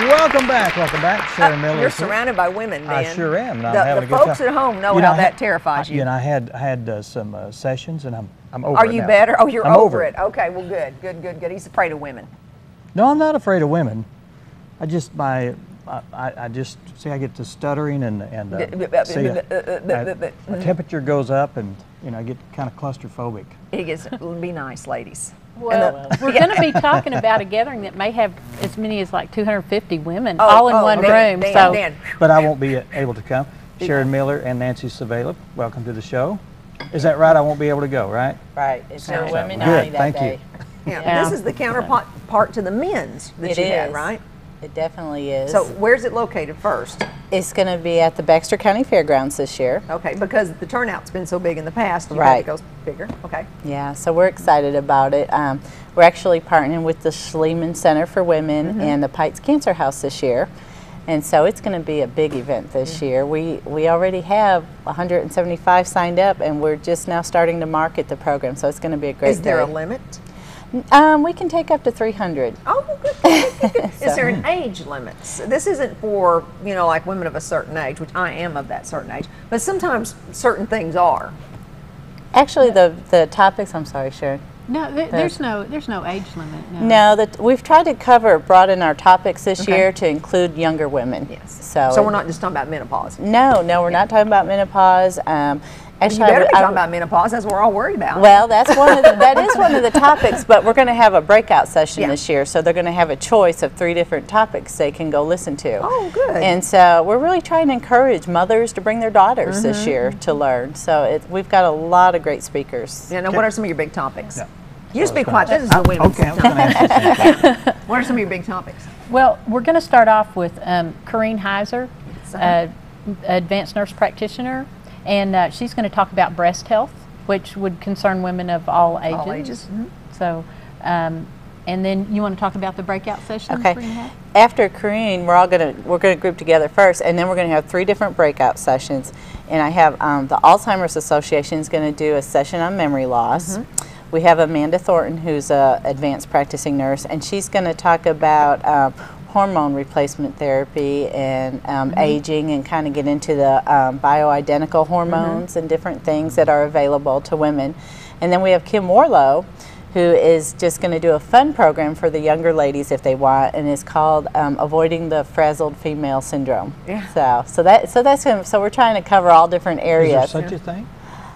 welcome back, Sharon Miller. You're surrounded by women, Dan. I sure am, and I'm the having a good folks time. at home know how that terrifies you. You know, I had some sessions, and I'm over it Are you now. better? Oh, you're I'm over it. Okay, well, good. He's afraid of women. No, I'm not afraid of women. I just see I get to stuttering and see my temperature goes up, and I get kind of claustrophobic. He gets, be nice, ladies. Well, we're going to be talking about a gathering that may have as many as like 250 women all in one room. Dan. But I won't be able to come. Sharon Miller and Nancy Savala, welcome to the show. Is that right? I won't be able to go, right? Right. It's no women Good, only that thank day. you. Yeah. This is the counterpart to the men's that you had, right? It definitely is. So where's it located first? It's going to be at the Baxter County Fairgrounds this year. Okay, because the turnout's been so big in the past, you right. had to go bigger. Okay. Yeah, so we're excited about it. We're actually partnering with the Schliemann Center for Women and the Pikes Cancer House this year. And so it's going to be a big event this year. We already have 175 signed up, and we're just now starting to market the program, so it's going to be a great day. Is there a limit? We can take up to 300. Oh, good. Is there an age limit? This isn't for, like women of a certain age, which I am of that certain age, but sometimes certain things are. Actually, the topics, I'm sorry, Sharon. No, there's no age limit. No, we've tried to broaden our topics this year to include younger women. Yes. So we're not just talking about menopause. No, we're not talking about menopause. Actually, you better be talking about menopause. That's what we're all worried about. Well, that is one of the topics, but we're going to have a breakout session this year, so they're going to have a choice of 3 different topics they can go listen to. Oh, good. And so we're really trying to encourage mothers to bring their daughters this year to learn. So we've got a lot of great speakers. Yeah. Now, what are some of your big topics? Yeah. You just be quiet. This is the women's. Okay, I was going to ask you. What are some of your big topics? Well, we're going to start off with Corrine Heiser, advanced nurse practitioner, and she's going to talk about breast health, which would concern women of all ages. All ages. So, and then you want to talk about the breakout sessions? Okay. After Corrine, we're going to group together first, and then we're going to have 3 different breakout sessions. And I have the Alzheimer's Association is going to do a session on memory loss. We have Amanda Thornton, who's an advanced practicing nurse, and she's going to talk about hormone replacement therapy and aging, and kind of get into the bioidentical hormones and different things that are available to women. And then we have Kim Warlow, who is just going to do a fun program for the younger ladies if they want, and it's called Avoiding the Frazzled Female Syndrome. Yeah. So we're trying to cover all different areas. Is there such a thing?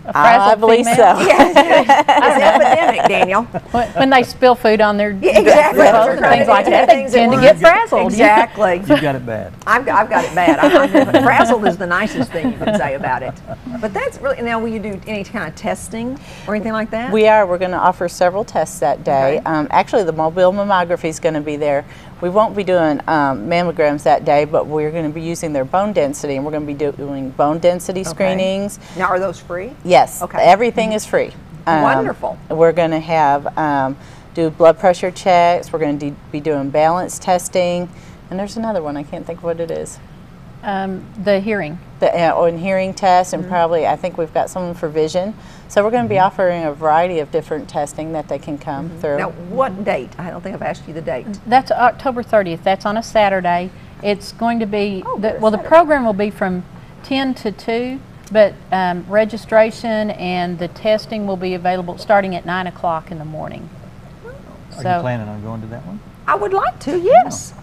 I believe so. It's epidemic, Daniel. When they spill food on their Exactly. things like that, they tend to get frazzled. Exactly. You've got it bad. I've got it bad. Frazzled is the nicest thing you can say about it. But that's really, now will you do any kind of testing or anything like that? We're going to offer several tests that day. Okay. Actually, the mobile mammography is going to be there. We won't be doing mammograms that day, but we're going to be using their bone density, and we're going to be doing bone density screenings. Now, are those free? Yes. Okay. Everything is free. Wonderful. We're going to have do blood pressure checks. We're going to be doing balance testing, and there's another one. I can't think of what it is. The hearing. The hearing test, and probably I think we've got someone for vision. So we're going to be offering a variety of different testing that they can come through. Now, what date? I don't think I've asked you the date. That's October 30th. That's on a Saturday. It's going to be, the program will be from 10 to 2, but registration and the testing will be available starting at 9 o'clock in the morning. Are you planning on going to that one? I would like to, yes.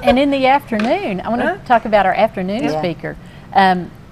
And in the afternoon, I want to talk about our afternoon speaker.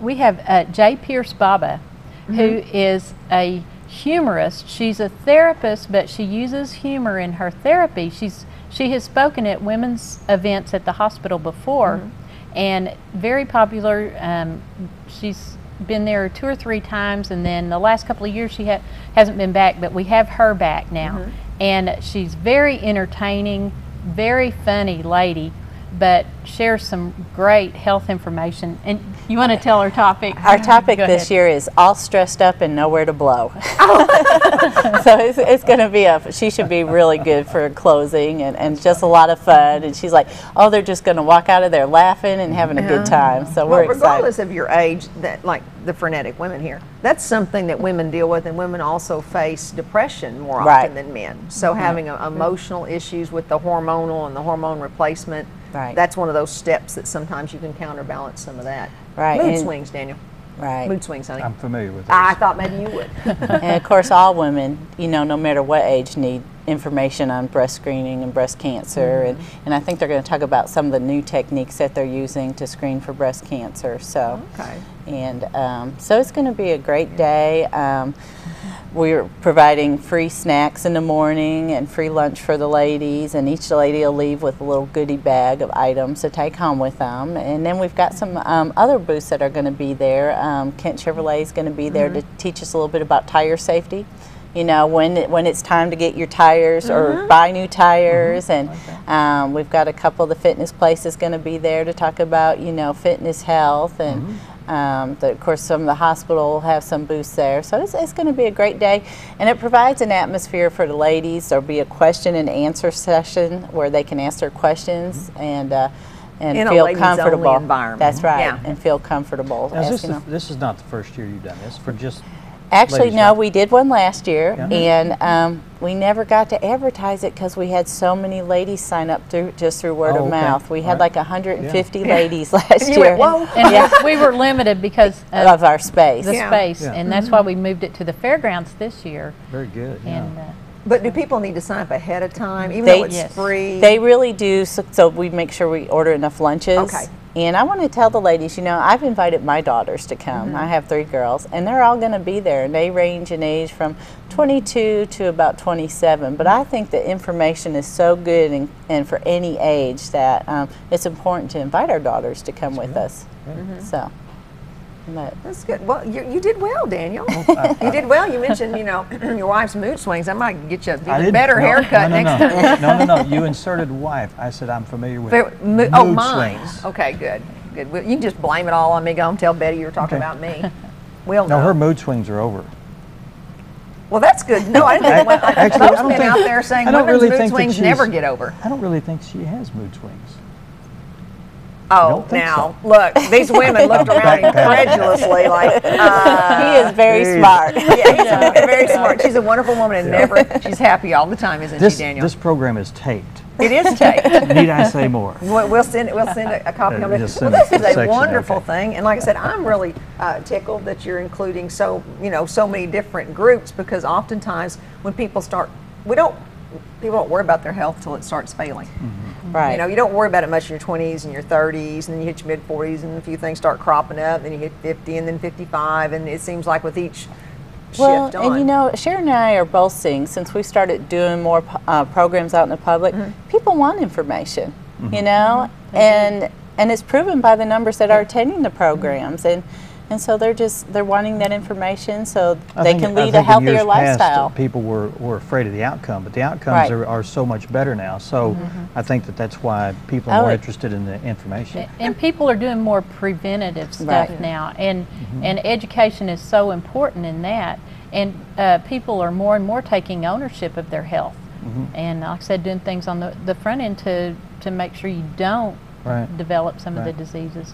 We have J. Pierce Baba, who is a humorist. She's a therapist, but she uses humor in her therapy. She has spoken at women's events at the hospital before, and very popular. She's been there 2 or 3 times, and then the last couple of years she hasn't been back, but we have her back now. And she's very entertaining, very funny lady, but shares some great health information. And you want to tell her topic? Our topic this year is all stressed up and nowhere to blow. So it's going to be she should be really good for closing, and just a lot of fun. And she's like, oh, they're just going to walk out of there laughing and having a good time. So we're excited. Regardless of your age, that like the frenetic women here, that's something that women deal with, and women also face depression more often than men. So having emotional issues with the hormonal and the hormone replacement, Right. That's one of those steps that sometimes you can counterbalance some of that. Right. Mood And- swings, Daniel. Right. Mood swings, honey. I'm familiar with I those. thought maybe you would. And of course, all women, you know, no matter what age, need information on breast screening and breast cancer. And I think they're going to talk about some of the new techniques that they're using to screen for breast cancer. So, Okay. and so it's going to be a great day. We're providing free snacks in the morning and free lunch for the ladies, and each lady will leave with a little goodie bag of items to take home with them. And then we've got some other booths that are going to be there. Kent Chevrolet is going to be there to teach us a little bit about tire safety. You know, when it's time to get your tires or buy new tires. And we've got a couple of the fitness places going to be there to talk about, you know, fitness, health, and of course, some of the hospital will have some booths there. So it's going to be a great day. And it provides an atmosphere for the ladies. There'll be a question and answer session where they can ask their questions and In a feel ladies-only comfortable. environment. That's right, Yeah. and feel comfortable. Now, is asking them. this is not the first year you've done this, for just Actually, ladies, no, right? we did one last year, Yeah. and we never got to advertise it because we had so many ladies sign up through word Oh, of okay. mouth. We had Right. like 150 ladies last You year went, whoa. And we were limited because of our space. the Yeah. space, Yeah. and that's why we moved it to the fairgrounds this year. very good. Yeah. And But do people need to sign up ahead of time, even They- though it's Yes. free? They really do, so we make sure we order enough lunches. Okay. And I want to tell the ladies, you know, I've invited my daughters to come. I have 3 girls, and they're all going to be there. And they range in age from 22 to about 27. But I think the information is so good and for any age that it's important to invite our daughters to come with us. So, but That's good. Well, you did well, Daniel. You did well. You mentioned, you know, your wife's mood swings. I might get you an I even didn't- better no, haircut no, next no, time. No. You inserted wife. I said I'm familiar with Mine. mood swings. Okay, good. Good. Well, you can just blame it all on me. Go and tell Betty you were talking Okay. about me. We'll No, know. her mood swings are over. Well, that's good. No, I didn't. Actually, Most I don't men think- out there saying I don't women's really mood think that swings she's- never get over. I don't really think she has mood swings. Oh, don't think now look, these women looked around incredulously, like he is very Jeez. smart. yeah, he's very smart. She's a wonderful woman, and she's happy all the time, isn't she, Daniel? This program is taped. It is taped. Need I say more? We'll send a copy of it. Just Well, send this it is to a section, wonderful okay. thing, and like I said, I'm really tickled that you're including so many different groups, because oftentimes when people people don't worry about their health till it starts failing. Right. You know, you don't worry about it much in your 20s and your 30s, and then you hit your mid 40s, and a few things start cropping up. Then you hit 50, and then 55, and it seems like with each Well, shift on. and you know, Sharon and I are both seeing, since we started doing more programs out in the public, people want information, you know, and it's proven by the numbers that are attending the programs, and so they're wanting that information so they can lead a healthier lifestyle. People were afraid of the outcome, but the outcomes Right. are so much better now. So I think that's why people Oh, are more it- interested in the information. And people are doing more preventative stuff Right. now, and education is so important in that. And people are more and more taking ownership of their health, and like I said, doing things on the front end to make sure you don't Right. develop some of the Right. diseases.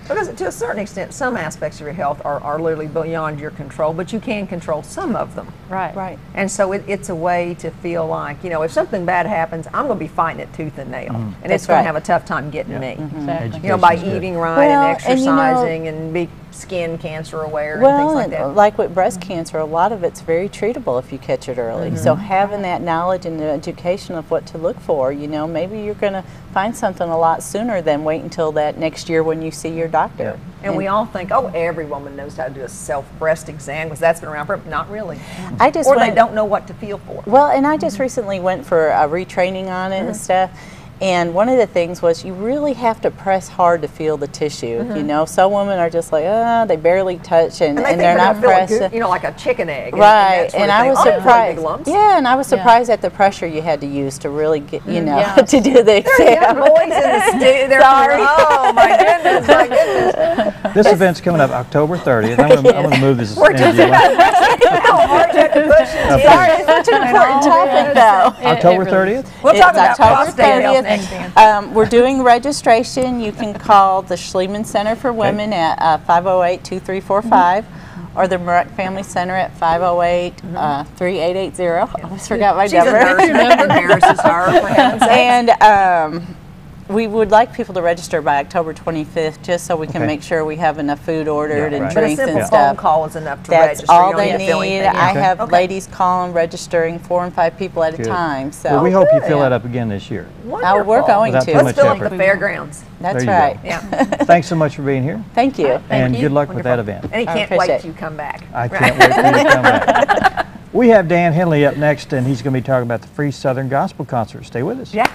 Because to a certain extent, some aspects of your health are literally beyond your control, but you can control some of them. Right. Right. And so it's a way to feel like, you know, if something bad happens, I'm going to be fighting it tooth and nail. And That's it's going right. to have a tough time getting me. Exactly. You know, by Education's good. eating right Well, and and you know- exercising and be skin cancer aware and Well, things like and that. like with breast cancer, a lot of it's very treatable if you catch it early. So having that knowledge and the education of what to look for, you know, maybe you're going to find something a lot sooner than wait until that next year when you see your doctor. And we all think, oh, every woman knows how to do a self-breast exam because that's been around for, not really. I just Or they went- don't know what to feel for. Well, and I just recently went for a retraining on it and stuff. And one of the things was you really have to press hard to feel the tissue. You know, some women are just like, they barely touch and And they think they're not going to feel pressed. good, you know, like a chicken egg. Right, and and I was "Oh, really surprised. big lumps." Yeah, and I was surprised at the pressure you had to use to really get, you know, Yeah. to do the There are young exam. boys in the studio. They're Sorry. Oh, my goodness, my goodness. This event's coming up October 30th. I'm going to move this We're just interview. how hard you have to push it. Sorry, it's such an important topic, though. October It really 30th? We'll talk It's about October prostate health 30th. next time. We're doing registration. You can call the Schliemann Center for Women at 508-2345 or the Marek Family Center at 508-3880. I almost forgot my She's a number. nurse. That embarrasses her, for heaven's sake. And we would like people to register by October 25th, just so we can Okay. make sure we have enough food ordered and right. But a drinks simple and phone stuff. call is enough to That's register. all You don't they need to fill need. anything I out. have Okay. ladies calling, registering 4 and 5 people at a Good. time. So Well, we hope you fill good. that up again this year. Wonderful. we're going Without to. too Let's much fill up effort. the fairgrounds. That's There you right. go. Yeah. Thanks so much for being here, Thank you. and you. good luck with that Wonderful. event. And he I can't appreciate wait it. till you come back. I can't wait for you to come back. We have Dan Henley up next, and he's going to be talking about the Free Southern Gospel Concert. Stay with us. Yeah.